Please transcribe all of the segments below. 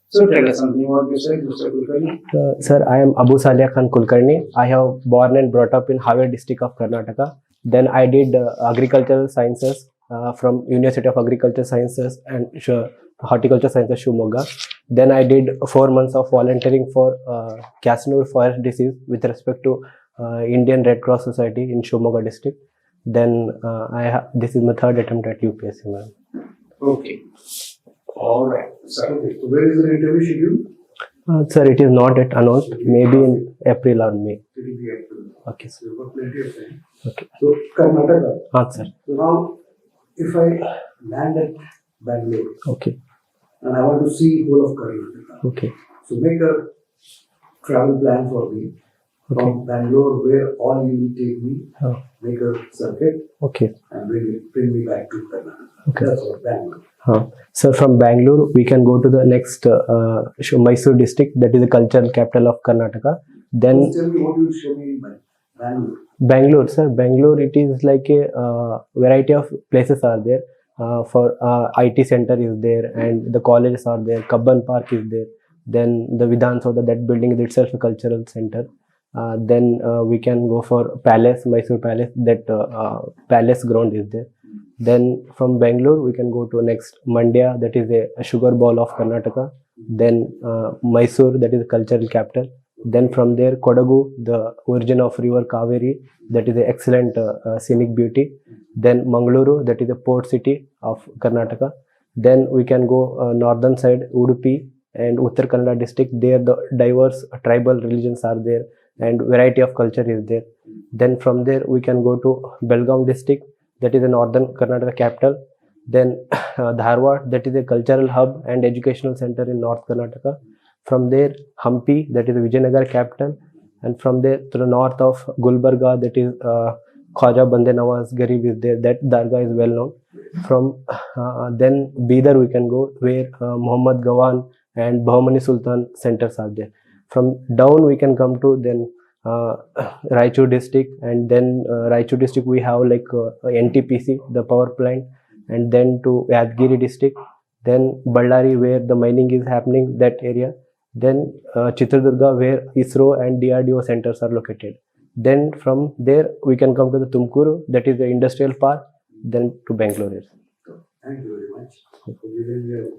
So tell us something about yourself, Mr. Kulkarni. Sir, I am Abusaliyakhan Kulakarni. I have born and brought up in Haveri district of Karnataka. Then I did agricultural sciences from University of Agricultural Sciences and Horticulture Sciences, Shumoga. Then I did 4 months of volunteering for Casnur forest disease with respect to Indian Red Cross Society in Shumoga district. Then this is my third attempt at UPSC, ma'am. Okay. All right. So where is the interview schedule? Sir, it is not yet announced. Maybe in April or May. It will be April. Okay, sir. So you've got plenty of time. Okay. So Karnataka. Sir. So now, if I land at Bangalore Okay. and I want to see whole of Karnataka, Okay. so make a travel plan for me from Bangalore, where all you will take me, make a circuit, Okay. and bring me back to Karnataka. Okay. That's all, Bangalore. So from Bangalore, we can go to the next Mysore district, that is the cultural capital of Karnataka. Then Just tell me what you will show me in Bangalore. Bangalore, sir, Bangalore, it is like a variety of places are there. For IT center is there, and the colleges are there. Kabban Park is there. Then the Vidhan Soda, that building is itself a cultural center. Then we can go for Palace, Mysore Palace. That Palace ground is there. Then from Bangalore, we can go to next Mandya, that is a sugar bowl of Karnataka. Then Mysore, that is the cultural capital. Then from there, Kodagu, the origin of river Kaveri, that is an excellent scenic beauty. Then Mangaluru, that is the port city of Karnataka. Then we can go northern side, Udupi and Uttar Kannada district. There the diverse tribal religions are there and variety of culture is there. Then from there, we can go to Belgaum district, that is the northern Karnataka capital. Then Dharwad, that is a cultural hub and educational center in North Karnataka. From there, Hampi, that is the Vijayanagar capital. And from there to the north of Gulbarga, that is Khwaja Bande Nawaz Garib is there. That Dargah is well known. From then Bidar we can go, where Muhammad Gawan and Bahmani Sultan centers are there. From down we can come to then Raichur district, and then Raichur district we have like NTPC, the power plant, and then to Yadgiri district, then Ballari where the mining is happening, that area, then Chitradurga where ISRO and DRDO centers are located. Then from there we can come to the Tumkuru, that is the industrial park, then to Bangalore. Thank you very much for giving a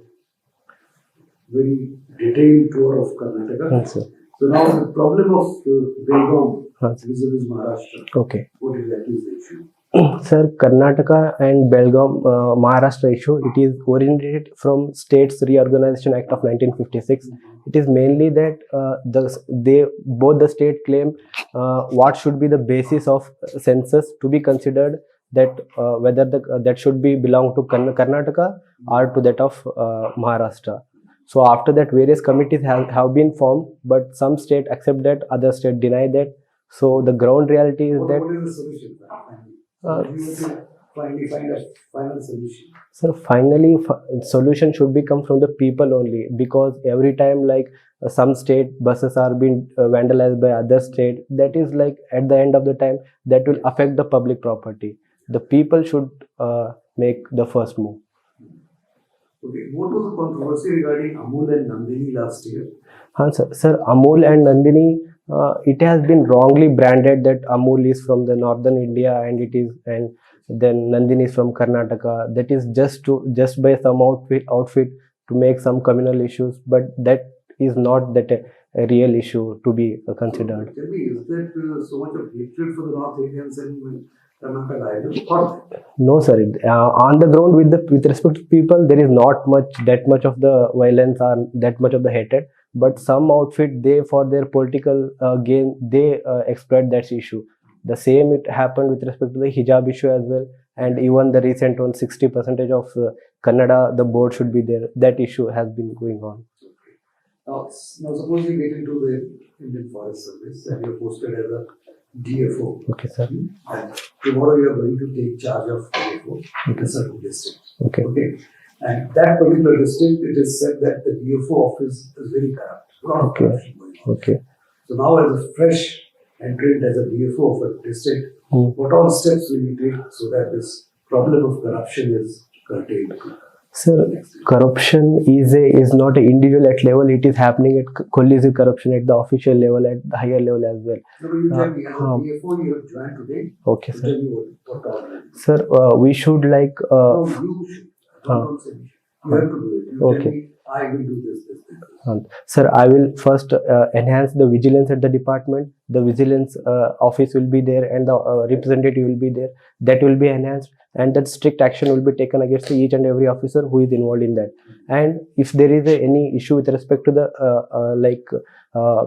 very detailed tour of Karnataka. Yes, sir. So now the problem of Belgaum vis-a-vis Maharashtra. Okay. What exactly is the issue? Sir, Karnataka and Belgaum Maharashtra issue, it is originated from States Reorganization Act of 1956. It is mainly that both the state claim what should be the basis of census to be considered, that whether that should be belong to Karnataka or to that of Maharashtra. So after that, various committees have been formed, but some state accept that, other state deny that. So the ground reality is that. What is the solution? Finally find a final solution. Sir, finally, solution should be come from the people only, because every time like some state buses are being vandalized by other state, that is like at the end of the time that will affect the public property. The people should make the first move. Okay, what was the controversy regarding Amul and Nandini last year? Sir, Amul and Nandini, it has been wrongly branded that Amul is from the northern India and then Nandini is from Karnataka. That is just by some outfit to make some communal issues, but that is not that a real issue to be considered. Tell me, is there so much of hatred for the North Indians in Karnataka? No, sir. On the ground, with respect to people, there is not that much of the violence or that much of the hatred. But some outfit, they for their political gain, they exploit that issue. The same it happened with respect to the hijab issue as well, and even the recent one, 60% of Kannada, the board should be there. That issue has been going on. Now suppose you get into the Indian Forest Service and you're posted as a DFO. Okay, sir. And tomorrow you are going to take charge of DFO in a certain district. Okay. And that particular district, it is said that the DFO office is very corrupt. A lot of corruption going on. Okay. So now as a fresh entrant as a DFO of a district, what all steps will you take so that this problem of corruption is curtailed? Sir, corruption is not an individual at level. It is happening at collusive corruption at the official level, at the higher level as well. So you tell me, as a DFO you have joined today. Okay, So sir. tell me what all. Sir, we should like. No, you should. Don't say me. You have to do it. You Okay. tell me, I will do this. Sir, I will first enhance the vigilance at the department. The vigilance office will be there, and the representative will be there. That will be enhanced, and that strict action will be taken against each and every officer who is involved in that. And if there is any issue with respect to the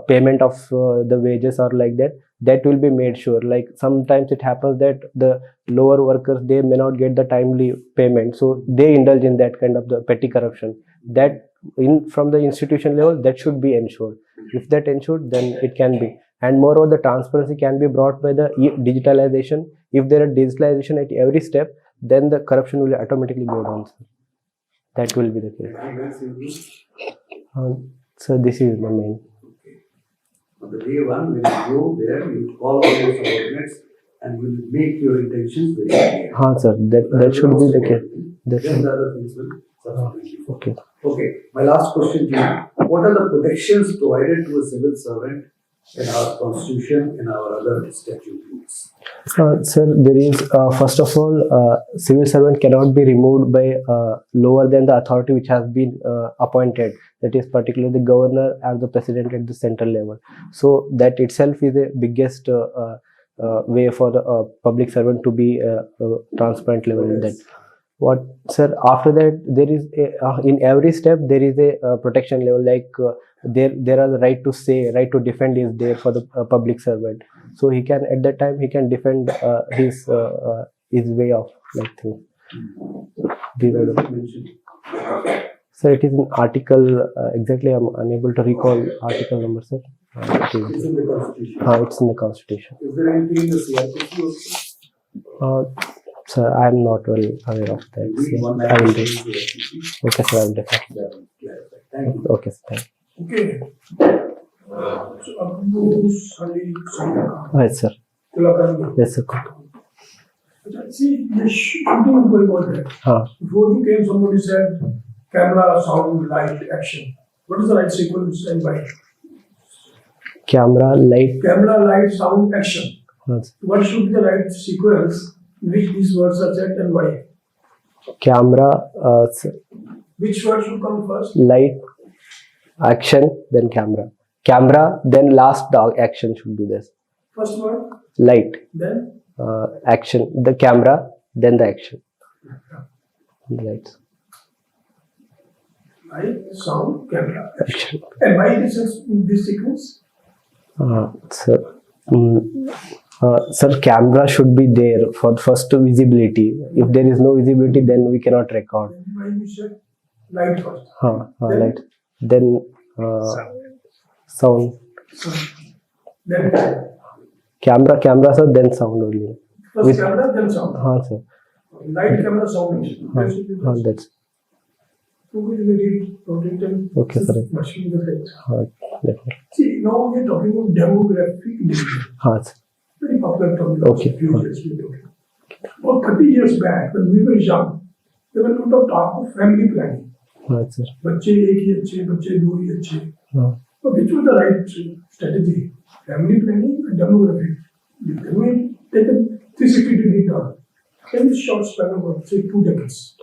payment of the wages or like that, that will be made sure. Like sometimes it happens that the lower workers, they may not get the timely payment, so they indulge in that kind of the petty corruption. That from the institution level, that should be ensured. If that ensured, then it can be. And moreover, the transparency can be brought by the digitalization. If there is digitalization at every step, then the corruption will automatically go down. That will be the case. So this is the main. On the day one, when you go there, you call all your subordinates and you will make your intentions very clear. Sir, that should be the case. Then the other things will subsequently follow. Okay. Okay, my last question to you. What are the protections provided to a civil servant in our constitution, in our other statutes? Sir, there is, first of all, civil servant cannot be removed by lower than the authority which has been appointed. That is particularly the governor or the president at the central level. So that itself is the biggest way for the public servant to be transparent level in that. What, sir, after that there is in every step there is a protection level, like there are the right to say, right to defend is there for the public servant. So he can, at that time he can defend his way of like thing. These are the, sir, it is an article, exactly I'm unable to recall article number, sir. It's in the constitution. It's in the constitution. Is there anything in the CRPC also? Sir, I am not well aware of that. So I will do. Okay, sir, I will do. Thank you. Okay, sir, thank you. Okay. So, Abusaliyakhan Yes, sir. Kulakarni. Yes, sir. See, the shooting is going on there. Before you came, somebody said camera, sound, light, action. What is the right sequence and why? Camera, light. Camera, light, sound, action. Yes. What should be the right sequence in which these words are set and why? Camera, Which word should come first? light, action, then camera. Camera, then last the action should be this. First word, Light, then action, the camera, then the action. Lights, light, sound, camera, action. And why this sequence? Sir, camera should be there for first visibility. If there is no visibility, then we cannot record. And why you said light first? Light. Then sound. Then Camera, sir, then sound only. first camera, then sound. Sir. Light, camera, sound. That's Okay, sir. Definitely. See, now we are talking about demographic division. Sir. Very popular term. Okay. Few years we talking. About 30 years back, when we were young, there was a lot of talk of family planning. Sir. बच्चे एक ही अच्छे, बच्चे दो ही अच्छे. But which was the right strategy? Family planning and demographic. Can we take a 360-degree turn? In this short span of, say, 2 decades.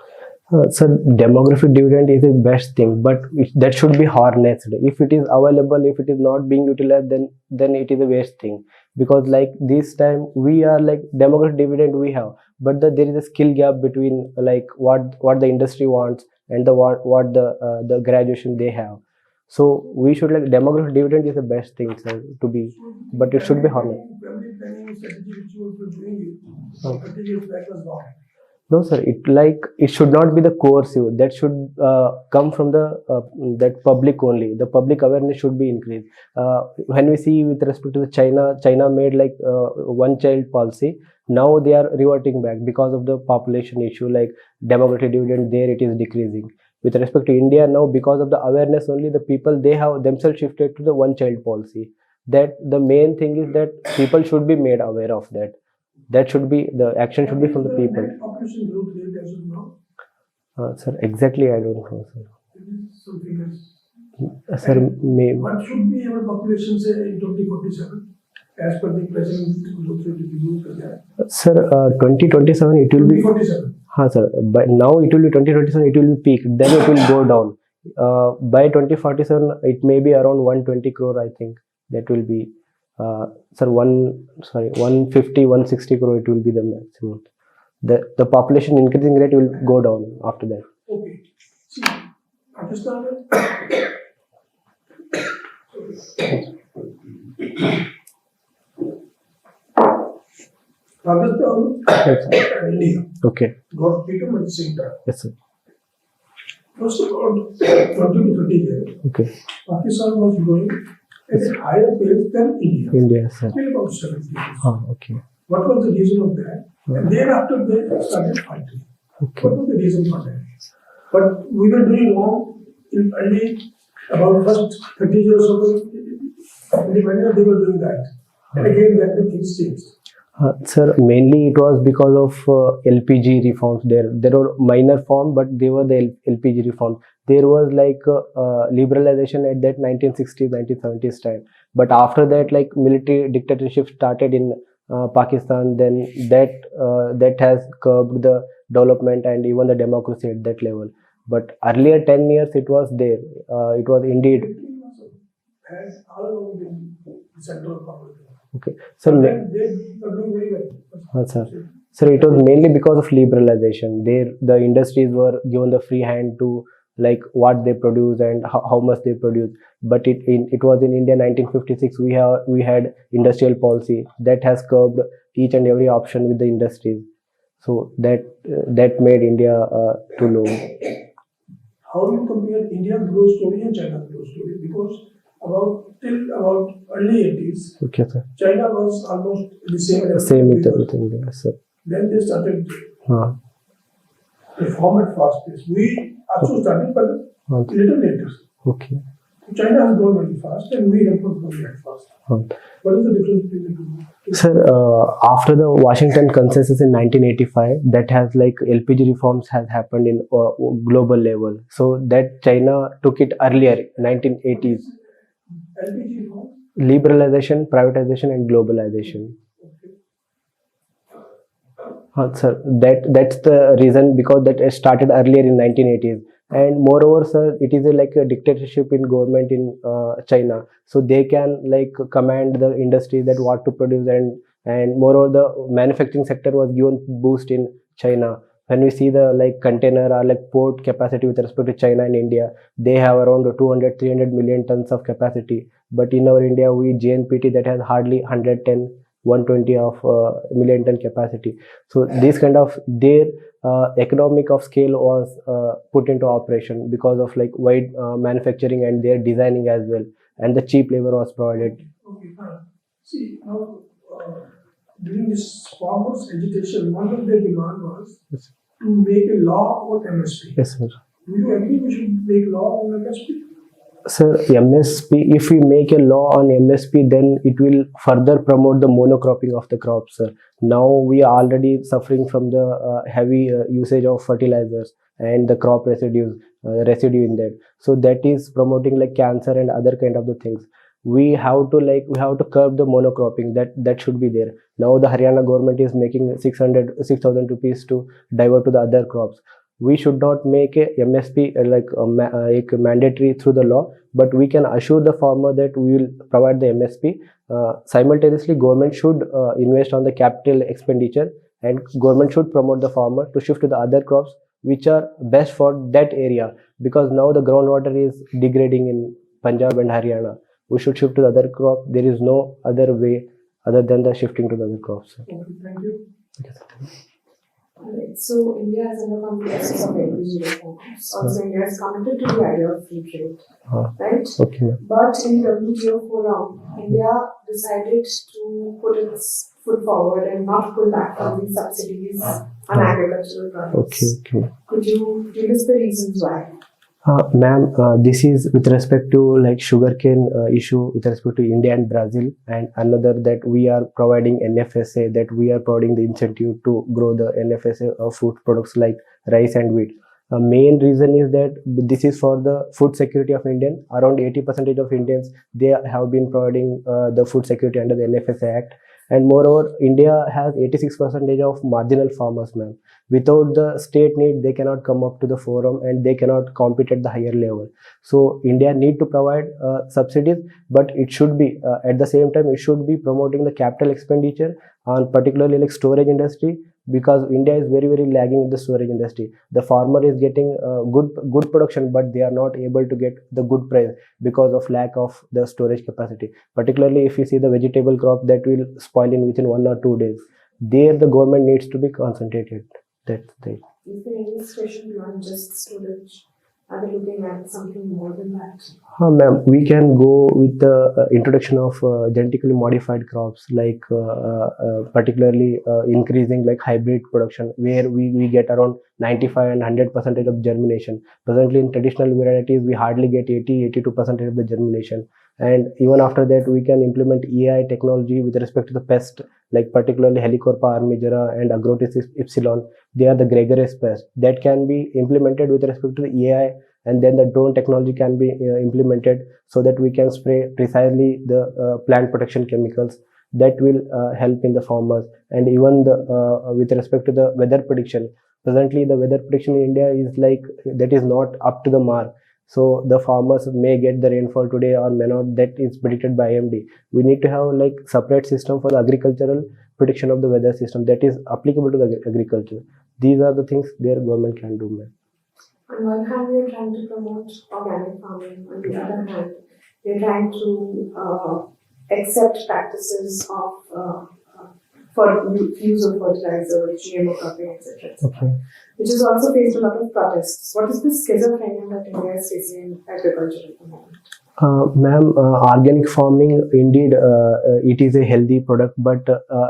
Sir, demographic dividend is the best thing, but that should be harnessed. If it is available, if it is not being utilized, then it is a waste thing. Because like this time we are like demographic dividend we have, but there is a skill gap between like what the industry wants and what the graduation they have. So we should, like, demographic dividend is the best thing, sir, to be, but it should be harnessed. Family planning strategy which you were doing it, 30 years back was wrong. No, sir. It should not be the coercive. That should come from the that public only. The public awareness should be increased. When we see with respect to the China made like one child policy. Now they are reverting back because of the population issue. Like demographic dividend, there it is decreasing. With respect to India now, because of the awareness only, the people they have themselves shifted to the one child policy. that the main thing is that people should be made aware of that. That should be, the action should be from the people. Population growth rate as of now. Sir, exactly I don't know, sir. Something else. Sir, What should be our population say in 2047 as per the present growth rate if you look at that? Sir, 2027 it will be. 2047. Sir, but now it will be 2027, it will be peak, then it will go down. By 2047 it may be around 120 crore, I think. That will be sir 150 160 crore, it will be the maximum. The population increasing rate will go down after that. Okay. See, Pakistan and India Okay. got become at the same time. Yes, sir. First of all, 20 to 30 years, Okay. Pakistan was growing at a higher pace than India. India, sir. Till about 70 years. Okay. What was the reason of that? And thereafter they started fighting. Okay. What was the reason for that? But we were doing wrong in early, about first 30 years ago, independence, they were doing that. And again, then the things changed. Sir, mainly it was because of LPG reforms. There were minor form, but they were the LPG reforms. There was like liberalization at that 1960s, 1970s time. But after that, like military dictatorship started in Pakistan, then that has curbed the development and even the democracy at that level. But earlier 10 years it was there. It was indeed. Has all along been the center of power. Okay. So, They are doing very well. sir. Sir, it was mainly because of liberalization. The industries were given the free hand to like what they produce and how much they produce. But it was in India 1956 we had industrial policy that has curbed each and every option with the industries. So that made India too low. How you compare Indian growth story and China growth story? Because till about early 80s, Okay, sir. China was almost the same level. Same with India, sir. Then they started Huh. reform at fast pace. We also started, but Huh. little later. Okay. China has grown very fast, and we have not grown that fast. Huh. What is the difference between the two? Sir, after the Washington Consensus in 1985, that has like LPG reforms has happened in global level. So that China took it earlier, 1980s. LPG reform? Liberalization, privatization, and globalization. Sir, that's the reason, because that started earlier in 1980s. And moreover, sir, it is like a dictatorship in government in China, so they can like command the industry that what to produce, and moreover the manufacturing sector was given boost in China. When we see the like container or like port capacity with respect to China and India, they have around 200-300 million tons of capacity. But in our India, we JNPT that has hardly 110-120 of million ton capacity. So this kind of their economic of scale was put into operation because of like wide manufacturing and their designing as well, and the cheap labor was provided. Okay, fine. See, now during this farmers' agitation, one of their demand was Yes. to make a law on MSP. Yes, sir. Do you agree we should make law on MSP? Sir, MSP, if we make a law on MSP, then it will further promote the monocropping of the crops, sir. Now we are already suffering from the heavy usage of fertilizers and the crop residue in that. So that is promoting like cancer and other kind of the things. We have to curb the monocropping. That should be there. Now the Haryana government is making 6,000 rupees to divert to the other crops. We should not make a MSP like mandatory through the law, but we can assure the farmer that we will provide the MSP. Simultaneously, government should invest on the capital expenditure, and government should promote the farmer to shift to the other crops which are best for that area, because now the groundwater is degrading in Punjab and Haryana. We should shift to the other crop. There is no other way other than the shifting to the other crops. Okay, thank you. Alright, so India has undergone the process of LPG reforms. Also, India is committed to the idea of free trade, right? Okay, ma'am. But in WTO forum, India decided to put its foot forward and not pull back from the subsidies on agricultural products. Okay. Could you list the reasons why? Ma'am, this is with respect to like sugarcane issue with respect to India and Brazil, and another that we are providing NFSA, that we are providing the incentive to grow the NFSA of food products like rice and wheat. Main reason is that this is for the food security of Indian. Around 80% of Indians, they have been providing the food security under the NFSA Act, and moreover, India has 86% of marginal farmers, ma'am. Without the state need, they cannot come up to the forum and they cannot compete at the higher level. So India need to provide subsidies, but it should be at the same time it should be promoting the capital expenditure on particularly like storage industry, because India is very lagging in the storage industry. The farmer is getting good production, but they are not able to get the good price because of lack of the storage capacity. Particularly if you see the vegetable crop that will spoil in within 1 or 2 days, there the government needs to be concentrated. That's the Is there any situation beyond just storage? Are they looking at something more than that? Ma'am, we can go with the introduction of genetically modified crops, like particularly increasing like hybrid production, where we get around 95 and 100% of germination. Presently in traditional varieties, we hardly get 82% of the germination. And even after that, we can implement AI technology with respect to the pest, like particularly Helicoverpa armigera and Agrotis epsilon. They are the gregarious pests that can be implemented with respect to the AI, and then the drone technology can be implemented so that we can spray precisely the plant protection chemicals that will help in the farmers. And even the with respect to the weather prediction, presently the weather prediction in India is like that is not up to the mark. So the farmers may get the rainfall today or may not, that is predicted by IMD. We need to have like separate system for the agricultural prediction of the weather system that is applicable to the agriculture. These are the things their government can do, ma'am. On one hand, we are trying to promote organic farming. On the other hand, we are trying to accept practices of for use of fertilizer, GMO cropping, etc. Okay. Which has also faced a lot of protests. What is the schizophrenia that India is facing in agriculture at the moment? Ma'am, organic farming, indeed, it is a healthy product, but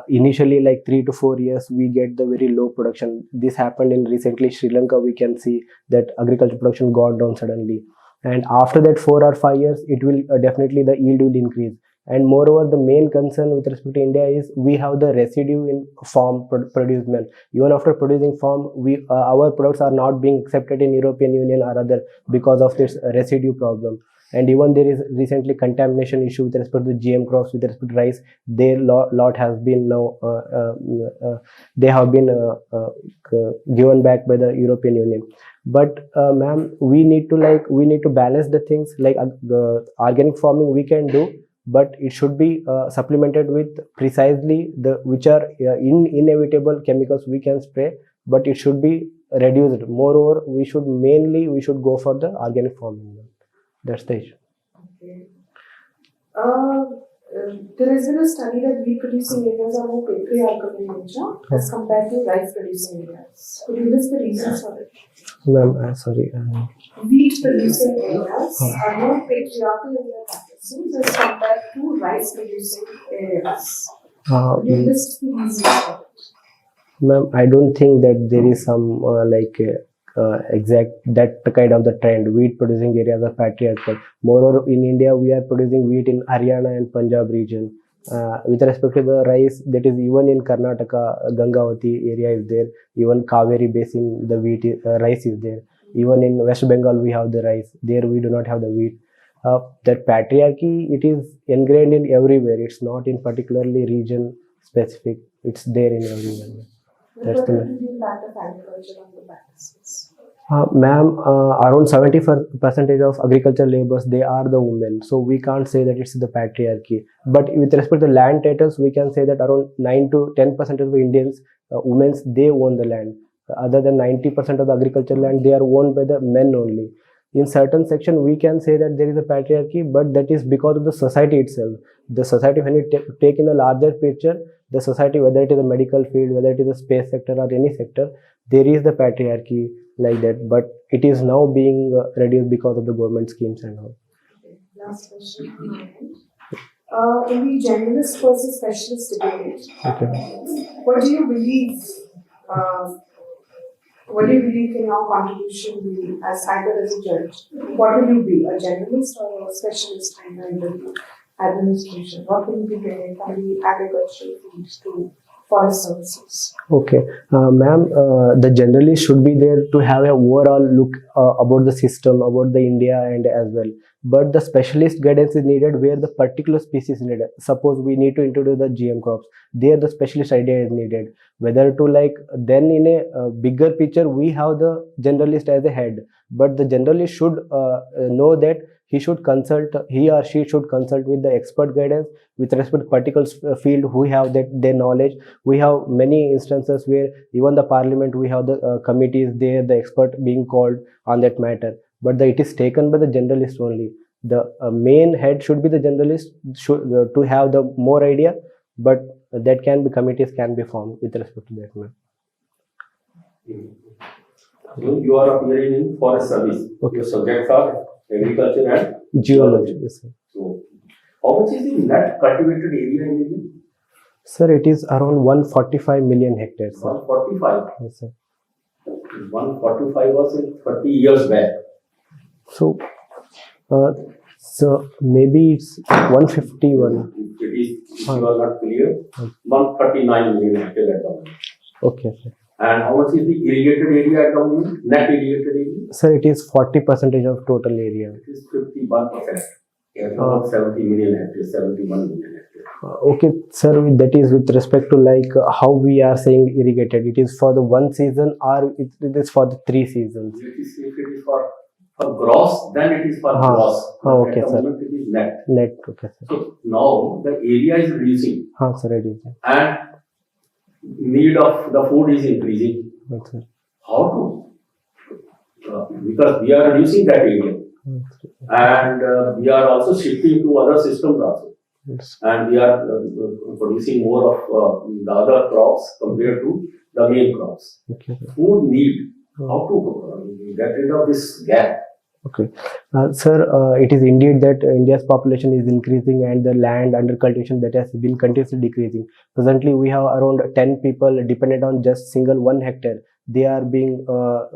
initially, like 3 to 4 years, we get the very low production. This happened in recently Sri Lanka. We can see that agriculture production gone down suddenly, and after that 4 or 5 years, it will definitely the yield will increase. And moreover, the main concern with respect to India is we have the residue in farm produced milk. Even after producing farm, we our products are not being accepted in European Union or other because of this residue problem. And even there is recently contamination issue with respect to GM crops, with respect to rice. Their lot has been now they have been given back by the European Union. But ma'am, we need to balance the things, like the organic farming we can do, but it should be supplemented with precisely the which are inevitable chemicals we can spray, but it should be reduced. Moreover, we should go for the organic farming. That's the issue. Okay. There has been a study that wheat producing areas are more patriarchal in nature as compared to rice producing areas. Could you list the reasons for it? Ma'am, sorry. Wheat producing areas are more patriarchal in their practices as compared to rice producing areas. Could you list the reasons for it? Ma'am, I don't think that there is some exact that kind of the trend. Wheat producing areas are patriarchal. Moreover, in India, we are producing wheat in Haryana and Punjab region. With respect to the rice, that is even in Karnataka, Gangavati area is there. Even Kaveri basin, the wheat rice is there. Even in West Bengal, we have the rice. There, we do not have the wheat. That patriarchy, it is ingrained in everywhere. It's not in particularly region specific. It's there in everywhere. That's the impact of agriculture on the practices. Ma'am, around 70% of agricultural laborers, they are the women. So we can't say that it's the patriarchy. But with respect to land titles, we can say that around 9 to 10% of the Indians, women, they own the land. Other than 90% of the agricultural land, they are owned by the men only. In certain section, we can say that there is a patriarchy, but that is because of the society itself. The society, when you take in a larger picture, the society, whether it is a medical field, whether it is a space sector or any sector, there is the patriarchy like that. But it is now being reduced because of the government schemes and all. Okay. Last question from my end. In the generalist versus specialist debate, Okay. what do you believe What do you believe can your contribution be as either as a judge? What will you be, a generalist or a specialist in the administration? What will you be doing from the agricultural fields to forest services? Okay, ma'am, the generalist should be there to have a overall look about the system, about the India and as well. But the specialist guidance is needed where the particular species is needed. Suppose we need to introduce the GM crops. There the specialist idea is needed. Whether to like, then in a bigger picture, we have the generalist as a head. But the generalist should know that he or she should consult with the expert guidance with respect to particular field who have their knowledge. We have many instances where even the parliament, we have the committees there, the expert being called on that matter. But it is taken by the generalist only. The main head should be the generalist to have the more idea, but that can be committees can be formed with respect to that matter. So you are appearing in forest service. Okay. Your subjects are agriculture and Geology, yes, sir. So, how much is the net cultivated area in India? Sir, it is around 145 million hectares, sir. 145. Yes, sir. 145 was in 30 years back. So maybe it's 151. If you are not clear, 139 million hectares at the moment. Okay, sir. And how much is the irrigated area at the moment? Net irrigated area? Sir, it is 40% of total area. It is 51%. About 70 million hectares, 71 million hectares. Okay, sir, that is with respect to like how we are saying irrigated. It is for the one season or it is for the 3 seasons? If it is for gross, then it is for gross. Okay, at the sir. moment it is net. Net, okay, sir. So now the area is reducing Sir, it is. and need of the food is increasing. Yes, sir. How to? Because we are reducing that area and we are also shifting to other systems also. Yes. And we are producing more of the other crops compared to the main crops. Okay, sir. Food need. How to get rid of this gap? Okay. Sir, it is indeed that India's population is increasing and the land under cultivation that has been continuously decreasing. Presently, we have around 10 people dependent on just single 1 hectare. They are being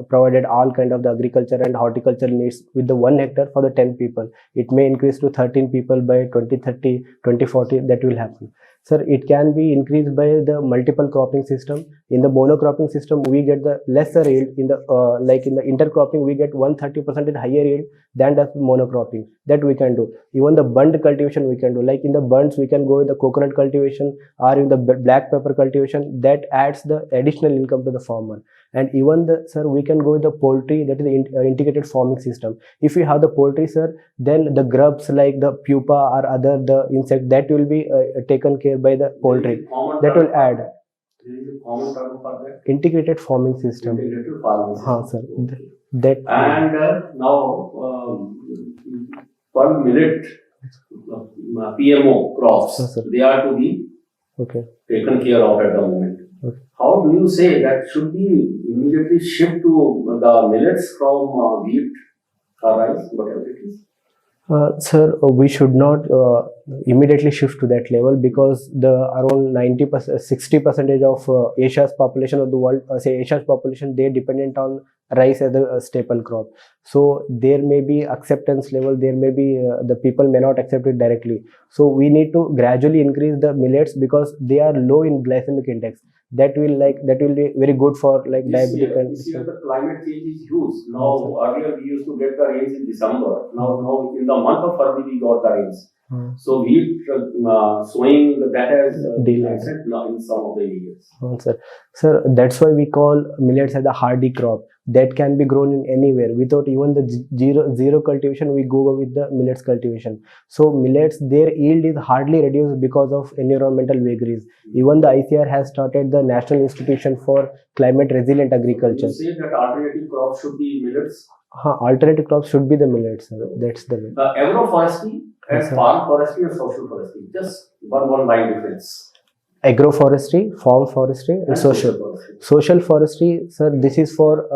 provided all kind of the agriculture and horticulture needs with the 1 hectare for the 10 people. It may increase to 13 people by 2030, 2040, that will happen. Sir, it can be increased by the multiple cropping system. In the monocropping system, we get the lesser yield. In the like in the intercropping, we get 130% higher yield than the monocropping. That we can do. Even the bund cultivation we can do. Like in the bunds, we can go with the coconut cultivation or in the black pepper cultivation. That adds the additional income to the farmer. And even we can go with the poultry, that is the integrated farming system. If we have the poultry, sir, then the grubs like the pupa or other the insect that will be taken care by the poultry. That will add. There is a common term for that. Integrated farming system. Integrated farming system. Sir. That. And now for millet, PMO crops, they are to be taken care of at the moment. Okay. How do you say that should be immediately shift to the millets from wheat or rice, whatever it is? Sir, we should not immediately shift to that level because the around 90%, 60% of Asia's population of the world, Asia's population, they dependent on rice as a staple crop. So there may be acceptance level, there may be the people may not accept it directly. So we need to gradually increase the millets because they are low in glycemic index. That will be very good for like diabetic and this year the climate change is huge. Now earlier we used to get the rains in December. Now in the month of February we got the rains. So wheat sowing that has delayed in some of the areas. Sir, that's why we call millets as a hardy crop that can be grown in anywhere without even the zero cultivation. We go with the millets cultivation. So millets, their yield is hardly reduced because of environmental vagaries. Even the ICR has started the National Institution for Climate Resilient Agriculture. So you say that alternative crops should be millets? Alternative crops should be the millets. That's the way. Agroforestry and farm forestry and social forestry. Just one line difference. Agroforestry, farm forestry, and social forestry, sir, this is for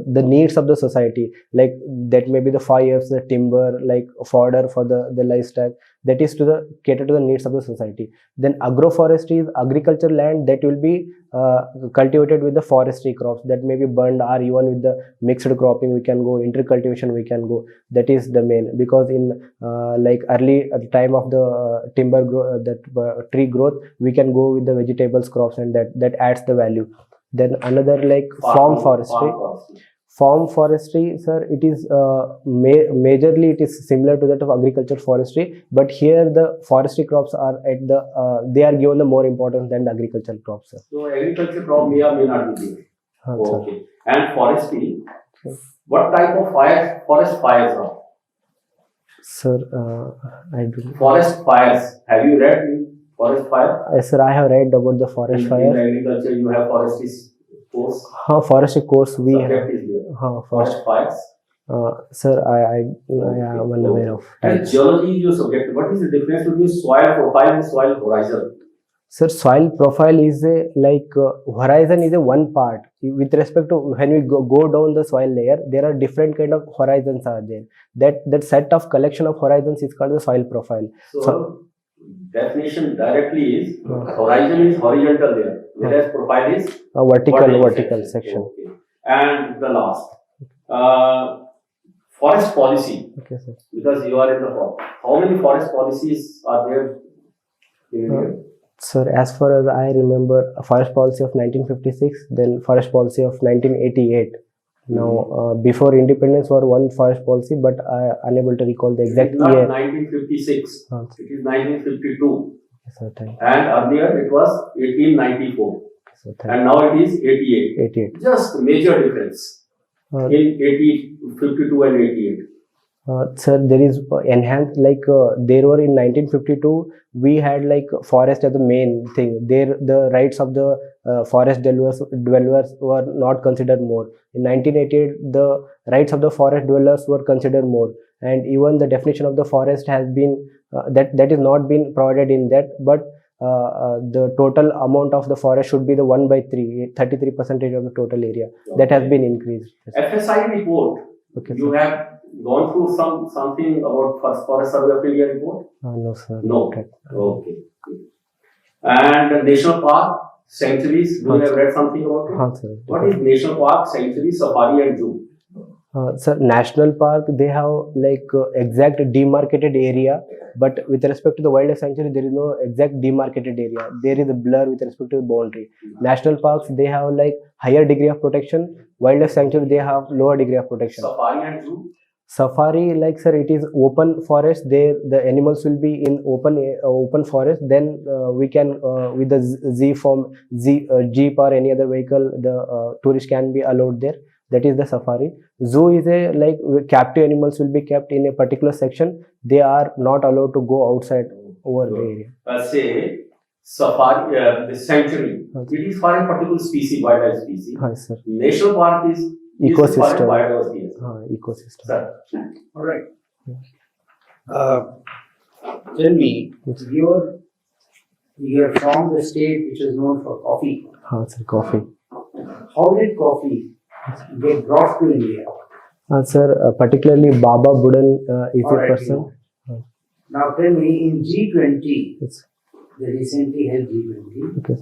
the needs of the society, like that may be the fires, the timber, like fodder for the livestock. that is to the cater to the needs of the society. Then agroforestry is agricultural land that will be cultivated with the forestry crops, that may be burned, or even with the mixed cropping we can go, intercultivation we can go. That is the main, because in like early at the time of the timber tree growth, we can go with the vegetables crops, and that adds the value. Then another like farm forestry. Farm forestry, sir, it is majorly it is similar to that of agriculture forestry, but here the forestry crops are at the they are given the more importance than the agricultural crops, sir. So agriculture crop may or may not be there. Okay. And forestry, what type of forest fires are? Sir, I do. Forest fires. Have you read forest fire? Yes, sir, I have read about the forest fire. In agriculture, you have forestry course. Forestry course we have. Subject is there. Forest fires. Sir, I am unaware of. And geology is your subject. What is the difference between soil profile and soil horizon? Sir, soil profile is a horizon is a one part. With respect to when we go down the soil layer, there are different kind of horizons are there. That set of collection of horizons is called the soil profile. So definition directly is horizon is horizontal there, whereas profile is vertical section. Okay. And the last, forest policy. Okay, sir. Because you are in the forest. How many forest policies are there in India? Sir, as far as I remember, a forest policy of 1956, then forest policy of 1988. Now, before independence was one forest policy, but I am unable to recall the exact it is not year. 1956. It is 1952. Yes, sir, thank you. And earlier it was 1894. Yes, sir, And now it is 88. 88. Just major difference in 52 and 88. Sir, there is enhanced, there were in 1952 we had like forest as the main thing. There the rights of the forest dwellers were not considered more. In 1988 the rights of the forest dwellers were considered more, and even the definition of the forest has been that is not been provided in that, but the total amount of the forest should be the 1/3, 33% of the total area. Okay. That has been increased. FSI report. Okay, You sir. have gone through something about Forest Survey of India report? No, sir. No. Okay. Okay. And national park, sanctuaries, you have read something about it? Sir. What is national park, sanctuary, safari and zoo? Sir, national park, they have exact demarcated area, but with respect to the wildlife sanctuary, there is no exact demarcated area. There is a blur with respect to the boundary. National parks, they have higher degree of protection. Wildlife sanctuary, they have lower degree of protection. Safari and zoo? Safari, sir, it is open forest. There the animals will be in open forest. Then we can with the jeep or any other vehicle, the tourist can be allowed there. That is the safari. Zoo is a captive animals will be kept in a particular section. They are not allowed to go outside over the area. Say safari, the sanctuary. It is for a particular species, wildlife species. Yes, sir. National park is Ecosystem. biodiversity. Ecosystem. Sir. All right. Tell me, you're from the state which is known for coffee. Sir, coffee. How did coffee get brought to India? Sir, particularly Baba Budan is All a right, person. Now tell me, in G20, Yes. they recently held G20, Okay.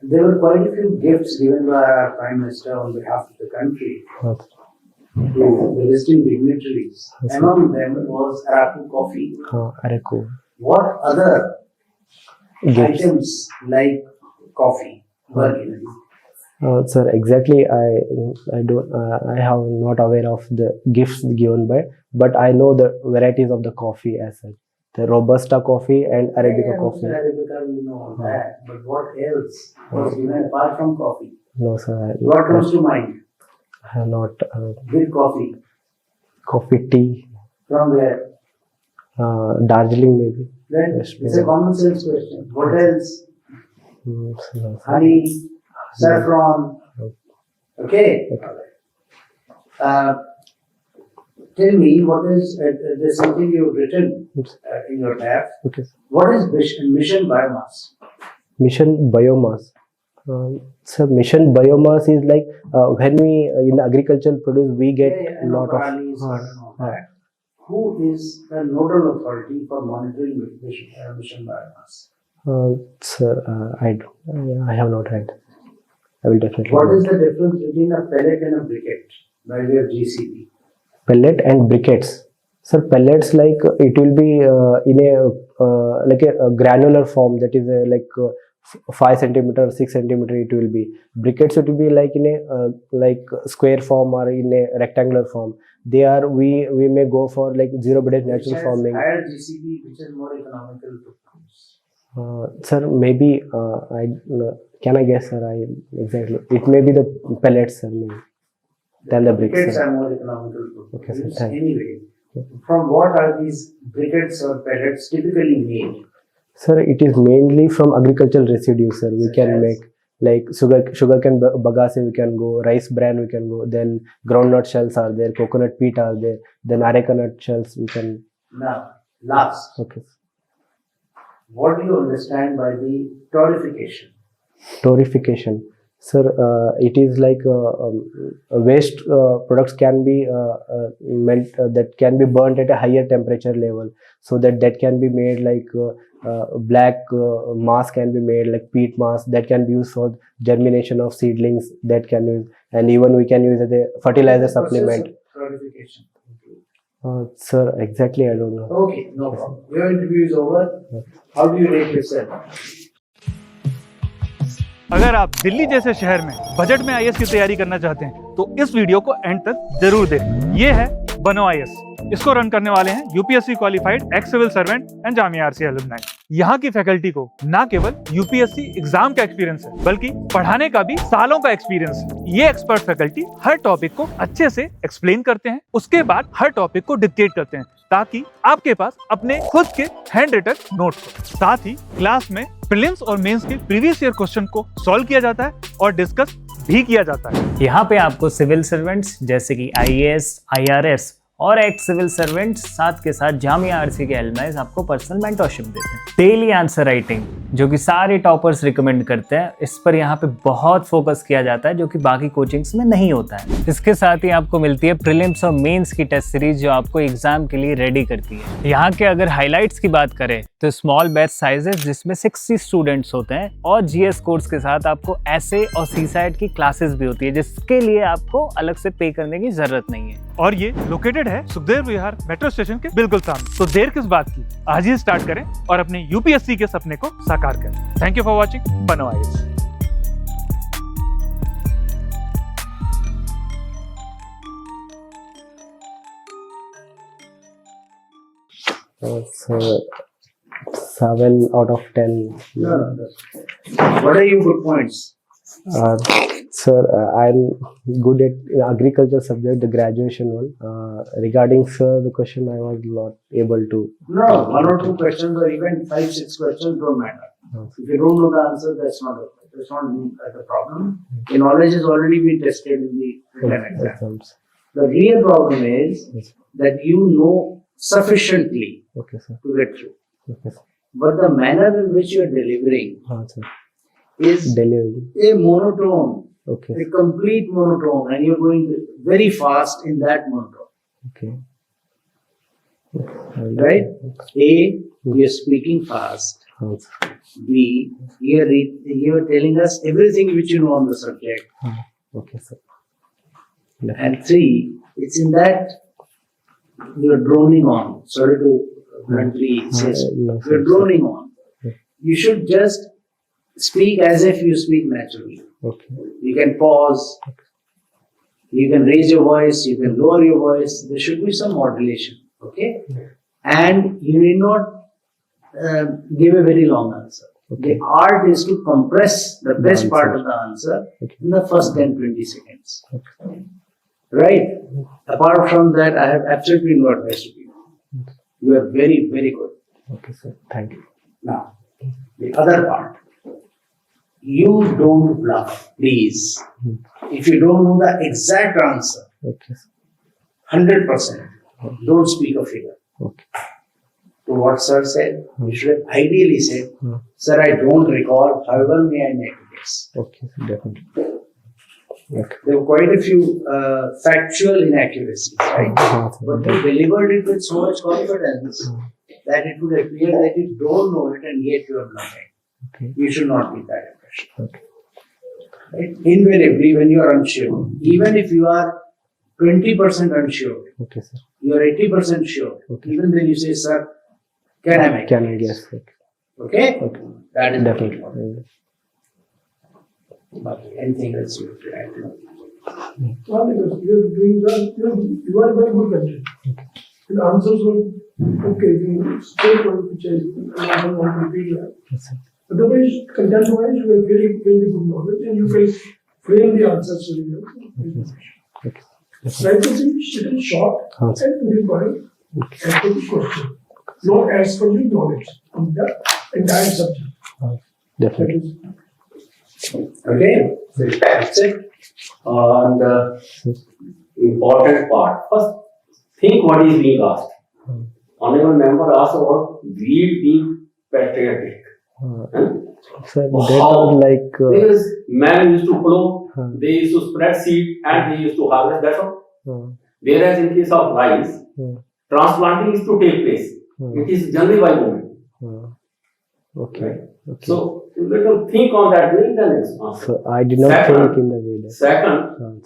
there were quite a few gifts given by our Prime Minister on behalf of the country to the visiting dignitaries. Yes, sir. Among them was Araku coffee. Araku. What other Gifts. items like coffee were given? Sir, exactly. I don't. I have not aware of the gifts given by, but I know the varieties of the coffee as such. The Robusta coffee and Arabica coffee. Arabica, we know that. But what else was given apart from coffee? No, sir. What comes to mind? I have not. With coffee. Coffee, tea, From where? Darjeeling maybe. Then Yes, it's a maybe. common sense question. What else? No, sir. Honey, saffron. Okay. Tell me, what is, there's something you've written in your tab. Okay. What is mission biomass? Mission biomass. Sir, mission biomass is when we in agricultural produce we get a lot of. who is the nodal authority for monitoring mission biomass? Sir, I have not read. I will definitely. What is the difference between a pellet and a briquette by way of GCP? Pellet and briquettes? Sir, pellets like it will be in a like a granular form, that is like 5 centimeter, 6 centimeter it will be. Briquettes it will be like in a like square form or in a rectangular form. They are, we may go for like zero bedded natural forming. Higher GCP, which is more economical to produce. Sir, maybe can I guess, sir? Exactly. It may be the pellets, sir, maybe, than the bricks. Briquettes sir. are more economical to produce. Okay, sir. Thank you. Anyway, from what are these briquettes or pellets typically made? Sir, it is mainly from agricultural residues, sir. We Such can as? make like sugarcane bagasse, we can go, rice bran we can go, then groundnut shells are there, coconut peat are there, then areca nut shells we can. Now, last, Okay. what do you understand by the torrefication? Torrefication. Sir, it is like waste products can be that can be burnt at a higher temperature level, so that can be made like black mass can be made, like peat mass, that can be used for germination of seedlings, that can use, and even we can use as a fertilizer supplement. Torrefication. Sir, exactly I don't know. Okay, no problem. Your interview is over. How do you rate yourself? अगर आप दिल्ली जैसे शहर में budget में IAS की तैयारी करना चाहते हैं तो इस वीडियो को एंड तक जरूर देखें। ये है बनो आईएएस। इसको रन करने वाले हैं UPSC qualified ex civil servant and Jamia RCA alumni. यहाँ की फैकल्टी को ना केवल यूपीएससी एग्जाम का एक्सपीरियंस है, बल्कि पढ़ाने का भी सालों का एक्सपीरियंस है। ये एक्सपर्ट फैकल्टी हर टॉपिक को अच्छे से एक्सप्लेन करते हैं, उसके बाद हर टॉपिक को डिक्टेट करते हैं, ताकि आपके पास अपने खुद के हैंड रिटन नोट्स हो। साथ ही क्लास में प्रीलिम्स और मेंस के प्रीवियस ईयर क्वेश्चन को सॉल्व किया जाता है और डिस्कस भी किया जाता है। यहाँ पे आपको सिविल सर्वेंट्स जैसे कि आईएएस, आईआरएस और एक्स सिविल सर्वेंट्स साथ के साथ जामिया आरसीए के एलुमनाइज आपको पर्सनल मेंटरशिप देते हैं। डेली आंसर राइटिंग जो कि सारे टॉपर्स रिकमेंड करते हैं, इस पर यहाँ पे बहुत फोकस किया जाता है, जो कि बाकी कोचिंग्स में नहीं होता है। इसके साथ ही आपको मिलती है प्रीलिम्स और मेंस की टेस्ट सीरीज जो आपको एग्जाम के लिए रेडी करती है। यहाँ के अगर हाईलाइट्स की बात करें तो स्मॉल बैच साइजेस जिसमें 60 स्टूडेंट्स होते हैं, और जीएस कोर्स के साथ आपको एसे और सीसैट की क्लासेस भी होती है, जिसके लिए आपको अलग से पे करने की जरूरत नहीं है। और ये लोकेटेड है सुखदेव विहार मेट्रो स्टेशन के बिल्कुल सामने। तो देर किस बात की, आज ही स्टार्ट करें और अपने यूपीएससी के सपने को साकार करें। थैंक यू फॉर वॉचिंग बनो IAS. So 7 out of 10. No. What are your good points? Sir, I'm good at agriculture subject, the graduation one. Regarding sir, the question I was not able to. No, 1 or 2 questions or even 5, 6 questions don't matter. If you don't know the answer, that's not the problem. Your knowledge has already been tested in the written exam. Exams. The real problem is that you know sufficiently Okay, sir. to get through. Okay, sir. But the manner in which you are delivering Sir. is Delivery. a monotone, Okay. a complete monotone, and you're going very fast in that monotone. Okay. Right? A, you're speaking fast. Sir. B, you're telling us everything which you know on the subject. Okay, sir. And 3, it's in that you're droning on. Sorry to bluntly say so. No, sir. You're droning on. You should just speak as if you speak naturally. Okay. You can pause. You can raise your voice. You can lower your voice. There should be some modulation. Okay? And you need not give a very long answer. Okay. The art is to compress the best answer. part of the answer Okay. in the first 10-20 seconds. Okay. Right? Apart from that, I have absolutely no advice to you. You are very, very good. Okay, sir. Thank you. Now, the other part. You don't bluff, please. If you don't know the exact answer, Okay, sir. 100%, don't speak a figure. Okay. To what sir said, you should have ideally said, sir, I don't recall, however may I make a guess. Okay, sir. Definitely. There were quite a few factual inaccuracies, right? But they delivered it with so much confidence that it would appear that you don't know it and yet you have learned it. Okay. You should not give that impression. Okay. Right? Invariably, when you are unsure, even if you are 20% unsure, Okay, sir. you are 80% sure, Okay. even then you say, sir, can I make Can I it? guess? Okay. Okay? Okay. That is Definitely. anything else you have to add? Well, because you are doing well, you are a very good candidate. The answers were okay, you straight one which I don't want to repeat that. Yes, sir. Otherwise, content-wise, you have very good knowledge and you can frame the answers very well. Okay. Yes, sir. Try to be little short and to the point as per the question, not as per your knowledge of the entire subject. That Definitely. is Okay? So that's it. And the important part. First, think what is being asked. Honorable member asked about greed being patriotic. Sir, that was like Because man used to plow, they used to spread seed, and they used to harvest. That's all. Whereas in case of rice, transplanting is to take place. It is generally by women. okay. Okay. So let them think on that way. The next answer. So I did not Second. think in the way that. Second,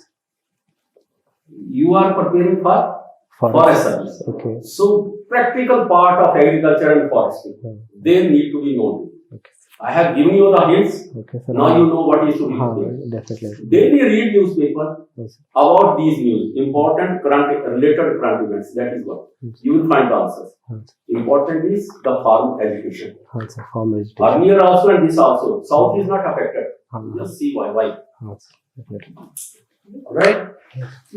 you are preparing for forest service. Okay. So practical part of agriculture and forestry, they need to be known. Okay. I have given you the hints. Okay, sir. Now you know what is to be done. Definitely. Daily read newspaper Yes. about these news, important related current events. That is what you will find the answers. Important is the farm education. Sir. Farm vegetation. Earlier also and this also, South is not affected. Just see why. Definitely. Alright?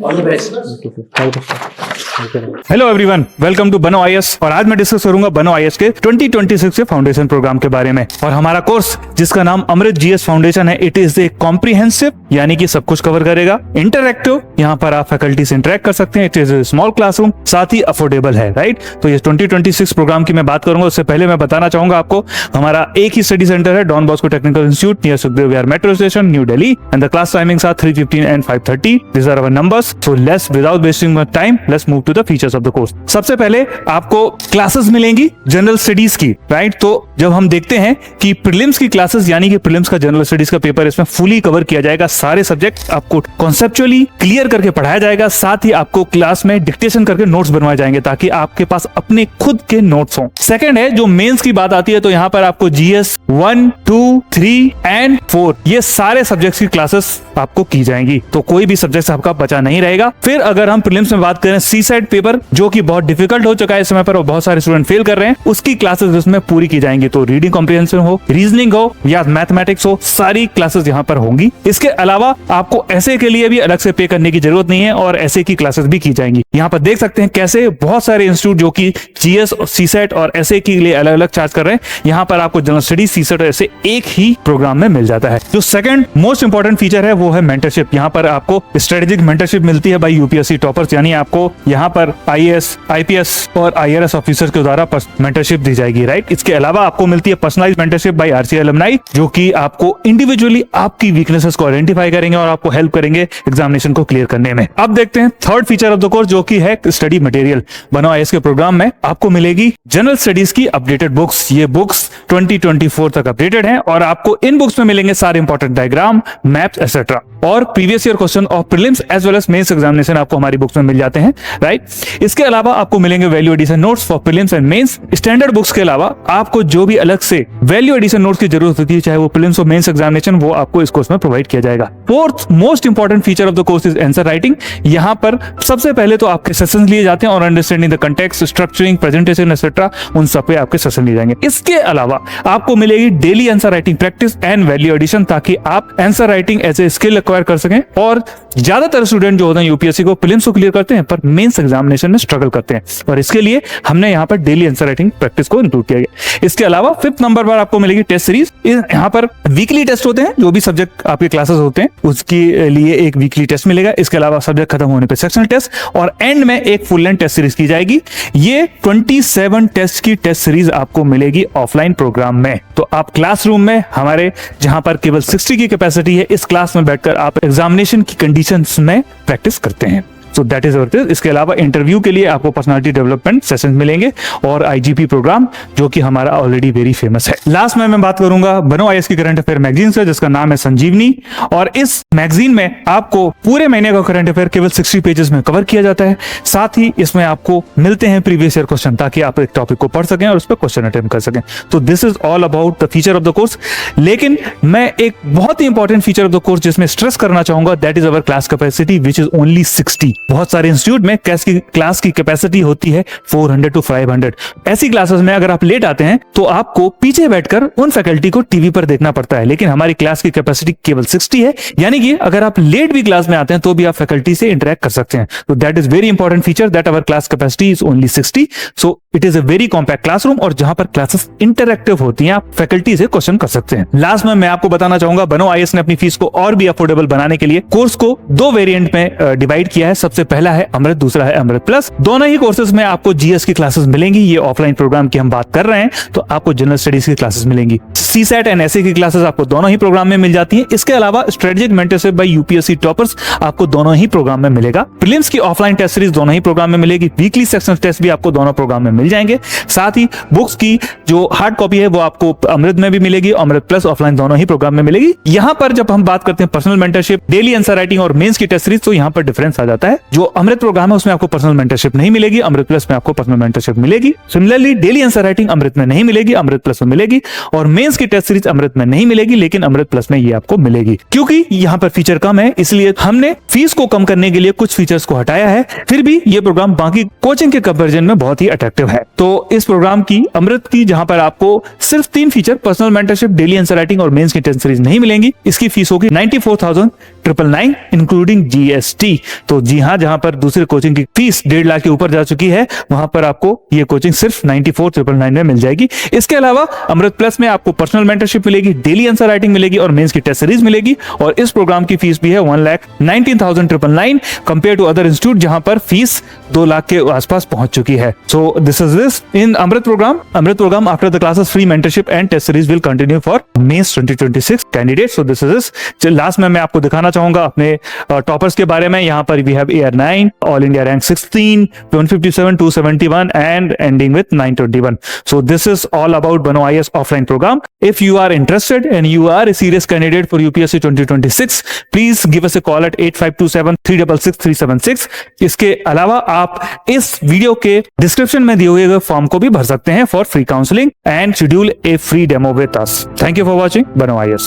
All the best. Okay, sir. Thank you, sir. Thank you. Hello everyone, welcome to Bano IAS. और आज मैं discuss करूंगा बनो IAS के 2026 के foundation programme के बारे में। और हमारा कोर्स जिसका नाम अमृत जीएस फाउंडेशन है, इट इज ए कॉम्प्रिहेंसिव, यानी कि सब कुछ कवर करेगा। इंटरएक्टिव, यहाँ पर आप फैकल्टी से इंटरेक्ट कर सकते हैं। It is a small classroom, साथ ही अफोर्डेबल है, राइट। तो ये 2026 प्रोग्राम की मैं बात करूंगा। उससे पहले मैं बताना चाहूंगा आपको, हमारा एक ही स्टडी सेंटर है, Don Bosco technical institute near Sukhdev Vihar metro station, new Delhi, and the class timings are 3:15 and 5:30. These are our numbers. So let's, without wasting much time, let's move to the features of the course. सबसे पहले आपको classes मिलेंगी general studies की, right. तो जब हम देखते हैं कि प्रीलिम्स की क्लासेस, यानी कि प्रीलिम्स का जनरल स्टडीज का पेपर, इसमें फुली कवर किया जाएगा। सारे सब्जेक्ट आपको कॉन्सेप्चुअली क्लियर करके पढ़ाया जाएगा। साथ ही आपको क्लास में डिक्टेशन करके नोट्स बनवाए जाएंगे, ताकि आपके पास अपने खुद के नोट्स हों। सेकंड है, जो मेंस की बात आती है, तो यहाँ पर आपको जीएस 1, 2, 3 एंड 4 ये सारे सब्जेक्ट्स की क्लासेस आपको की जाएंगी। तो कोई भी सब्जेक्ट आपका बचा नहीं रहेगा। फिर अगर हम प्रीलिम्स में बात करें, सीसेट पेपर जो कि बहुत डिफिकल्ट हो चुका है इस समय पर और बहुत सारे स्टूडेंट फेल कर रहे हैं, उसकी क्लासेस इसमें पूरी की जाएंगी। तो रीडिंग कॉम्प्रिहेंशन हो, रीजनिंग हो या मैथमेटिक्स हो, सारी क्लासेस यहाँ पर होंगी। इसके अलावा आपको ऐसे के लिए भी अलग से पे करने की जरूरत नहीं है और ऐसे की क्लासेस भी की जाएंगी। यहाँ पर देख सकते हैं कैसे बहुत सारे इंस्टीट्यूट जो कि जीएस और सीसेट और ऐसे के लिए अलग अलग चार्ज कर रहे हैं। यहाँ पर आपको जनरल स्टडीज, सीसेट और ऐसे एक ही प्रोग्राम में मिल जाता है। जो सेकंड मोस्ट इंपॉर्टेंट फीचर है वो है मेंटरशिप। यहाँ पर आपको स्ट्रेटेजिक मेंटरशिप मिलती है बाय यूपीएससी टॉपर्स, यानी आपको यहाँ पर आईएएस, आईपीएस और आईआरएस ऑफिसर के द्वारा मेंटरशिप दी जाएगी, राइट। इसके अलावा आपको मिलती है personalised mentorship by RCA alumni, जो कि आपको इंडिविजुअली आपकी वीकनेसेस को आइडेंटिफाई करेंगे और आपको हेल्प करेंगे एग्जामिनेशन को क्लियर करने में। अब देखते हैं third feature of the course, जो कि है स्टडी मटेरियल। बनो आईएएस के प्रोग्राम में आपको मिलेगी जनरल स्टडीज की अपडेटेड बुक्स। ये बुक्स 2024 तक अपडेटेड हैं और आपको इन बुक्स में मिलेंगे सारे इंपॉर्टेंट डायग्राम, मैप्स एक्सेट्रा और previous year question of prelims as well as mains examination आपको हमारी बुक्स में मिल जाते हैं, राइट। इसके अलावा आपको मिलेंगे value addition notes for prelims and mains. Standard books के अलावा आपको जो भी अलग से वैल्यू एडिशन नोट्स की जरूरत होती है, चाहे वो प्रीलिम्स और मेंस एग्जामिनेशन, वो आपको इस कोर्स में प्रोवाइड किया जाएगा। Fourth most important feature of the course is answer writing. यहाँ पर सबसे पहले तो आपके सेशंस लिए जाते हैं और understanding the context, structuring, presentation etcetera, उन सब पे आपके सेशन लिए जाएंगे। इसके अलावा आपको मिलेगी daily answer writing practice and value addition, ताकि आप answer writing as a skill acquire कर सकें। और ज्यादातर स्टूडेंट जो होते हैं यूपीएससी को प्रीलिम्स को क्लियर करते हैं पर मेंस एग्जामिनेशन में स्ट्रगल करते हैं, और इसके लिए हमने यहाँ पर डेली आंसर राइटिंग प्रैक्टिस को इंक्लूड किया गया। इसके अलावा फिफ्थ नंबर पर आपको मिलेगी टेस्ट सीरीज। यहाँ पर वीकली टेस्ट होते हैं, जो भी सब्जेक्ट आपके क्लासेस होते हैं उसके लिए एक वीकली टेस्ट मिलेगा। इसके अलावा सब्जेक्ट खत्म होने पर सेक्शनल टेस्ट और एंड में एक फुल लेंथ टेस्ट सीरीज की जाएगी। ये 27 टेस्ट की टेस्ट सीरीज आपको मिलेगी ऑफलाइन प्रोग्राम में। तो आप क्लासरूम में हमारे, जहां पर केवल 60 की कैपेसिटी है, इस क्लास में बैठकर अगर आप एग्जामिनेशन की कंडीशंस में प्रैक्टिस करते हैं। So that is our this. इसके अलावा इंटरव्यू के लिए आपको पर्सनालिटी डेवलपमेंट सेशन मिलेंगे और आईजीपी प्रोग्राम जो कि हमारा ऑलरेडी वेरी फेमस है। लास्ट में मैं बात करूंगा बनो आईएएस की करंट अफेयर मैगजीन से, जिसका नाम है संजीवनी। और इस मैगजीन में आपको पूरे महीने का करंट अफेयर केवल 60 पेजेस में कवर किया जाता है। साथ ही इसमें आपको मिलते हैं प्रीवियस ईयर क्वेश्चन, ताकि आप एक टॉपिक को पढ़ सकें और उस पर क्वेश्चन अटेम्प्ट कर सकें। तो this is all about the feature of the course. लेकिन मैं एक बहुत ही important feature of the course जिसमें स्ट्रेस करना चाहूंगा, that is our class capacity which is only 60। बहुत सारे इंस्टीट्यूट में क्लास की कैपेसिटी होती है 400 to 500। ऐसी क्लासेस में अगर आप लेट आते हैं तो आपको पीछे बैठकर उन फैकल्टी को टीवी पर देखना पड़ता है, लेकिन हमारी क्लास की कैपेसिटी केवल 60 है। यानी कि अगर आप लेट भी क्लास में आते हैं तो भी आप फैकल्टी से इंटरेक्ट कर सकते हैं। तो that is very important feature, that our class capacity is only 60। So it is a very compact classroom, और जहां पर क्लासेस इंटरेक्टिव होती हैं, आप फैकल्टी से क्वेश्चन कर सकते हैं। लास्ट में मैं आपको बताना चाहूंगा, बनो आईएएस ने अपनी फीस को और भी अफोर्डेबल बनाने के लिए कोर्स को 2 वेरिएंट में डिवाइड किया है। सबसे पहला है अमृत, दूसरा है अमृत प्लस। दोनों ही कोर्सेज में आपको जीएस की क्लासेस मिलेंगी। ये ऑफलाइन प्रोग्राम की हम बात कर रहे हैं, तो आपको जनरल स्टडीज की क्लासेस मिलेंगी। सीसैट एंड एसए की क्लासेस आपको दोनों ही प्रोग्राम में मिल जाती हैं। इसके अलावा strategic mentorship bye UPSC toppers आपको दोनों ही प्रोग्राम में मिलेगा। प्रीलिम्स की ऑफलाइन टेस्ट सीरीज दोनों ही प्रोग्राम में मिलेगी। वीकली सेक्शनल टेस्ट भी आपको दोनों प्रोग्राम में मिल जाएंगे। साथ ही बुक्स की जो हार्ड कॉपी है वो आपको अमृत में भी मिलेगी, अमृत प्लस ऑफलाइन दोनों ही प्रोग्राम में मिलेगी। यहाँ पर जब हम बात करते हैं personal mentorship, daily answer writing और मेंस की टेस्ट सीरीज, तो यहाँ पर डिफरेंस आ जाता है। जो अमृत प्रोग्राम है उसमें आपको पर्सनल मेंटरशिप नहीं मिलेगी, अमृत प्लस में आपको पर्सनल मेंटरशिप मिलेगी। सिमिलरली डेली आंसर राइटिंग अमृत में नहीं मिलेगी, अमृत प्लस में मिलेगी। और मेंस की टेस्ट सीरीज अमृत में नहीं मिलेगी, लेकिन अमृत प्लस में ये आपको मिलेगी। क्योंकि यहाँ पर फीचर कम है, इसलिए हमने फीस को कम करने के लिए कुछ फीचर्स को हटाया है। फिर भी ये प्रोग्राम बाकी कोचिंग के कंपैरिजन में बहुत ही अट्रैक्टिव है। तो इस प्रोग्राम की अमृत की जहां पर आपको सिर्फ 3 feature personal mentorship, daily answer writing और मेंस की टेस्ट सीरीज नहीं मिलेंगी, इसकी फीस होगी 94,999 इंक्लूडिंग जीएसटी। तो जी हाँ, जहां पर दूसरे कोचिंग की फीस 1.5 लाख के ऊपर जा चुकी है, वहां पर आपको ये कोचिंग सिर्फ 94,999 में मिल जाएगी। इसके अलावा अमृत प्लस में आपको पर्सनल मेंटरशिप मिलेगी, डेली आंसर राइटिंग मिलेगी और मेंस की टेस्ट सीरीज मिलेगी। और इस प्रोग्राम की फीस भी है 1,19,999 कंपेयर टू अदर इंस्टीट्यूट जहां पर फीस 2 लाख के आसपास पहुंच चुकी है। So this is this in Amrit programme. Amrit programme after the classes free mentorship and test series will continue for mains 2026 candidate. So this is this. Last में मैं आपको दिखाना चाहूंगा अपने टॉपर्स के बारे में। यहाँ पर we have AR9, all India rank 16, 157, 271 and ending with 921. So this is all about BANO IAS offline program. If you are interested and you are a serious candidate for UPSC 2026, please give us a call at 8527-366-376. इसके अलावा आप इस video के description में दिए हुए form को भी भर सकते हैं for free counseling and schedule a free demo with us. Thank you for watching BANO IAS.